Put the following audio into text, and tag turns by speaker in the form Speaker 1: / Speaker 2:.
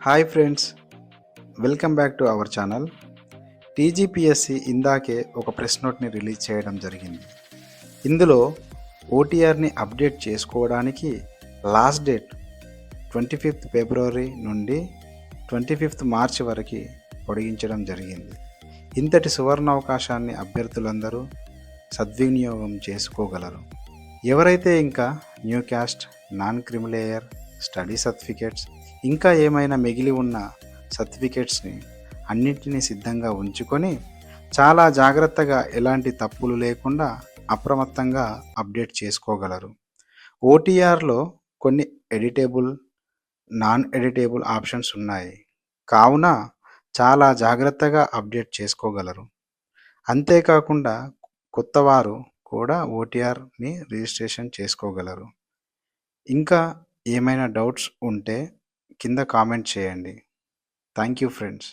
Speaker 1: Hi friends, welcome back to our channel. TGPSC ఇందాకే ఒక press నోట్ని release చేయడం జరిగింది. ఇందులో ఓటీఆర్ని అప్డేట్ చేసుకోవడానికి లాస్ట్ డేట్ 25th ఫిబ్రవరి నుండి 25th మార్చి వరకు పొడిగించడం జరిగింది. ఇంతటి సువర్ణ అవకాశాన్ని అభ్యర్థులందరూ సద్వినియోగం చేసుకోగలరు. ఎవరైతే ఇంకా new caste, non creamy layer, study certificates, ఇంకా ఏమైనా మిగిలి ఉన్న సర్టిఫికేట్స్ని అన్నింటినీ సిద్ధంగా ఉంచుకొని చాలా జాగ్రత్తగా ఎలాంటి తప్పులు లేకుండా అప్రమత్తంగా అప్డేట్ చేసుకోగలరు. ఓటీఆర్లో కొన్ని ఎడిటేబుల్, నాన్ ఎడిటేబుల్ ఆప్షన్స్ ఉన్నాయి కావున చాలా జాగ్రత్తగా అప్డేట్ చేసుకోగలరు. అంతేకాకుండా కొత్తవారు కూడా ఓటీఆర్ని రిజిస్ట్రేషన్ చేసుకోగలరు. ఇంకా ఏమైనా డౌట్స్ ఉంటే కింద కామెంట్ చేయండి. Thank you friends.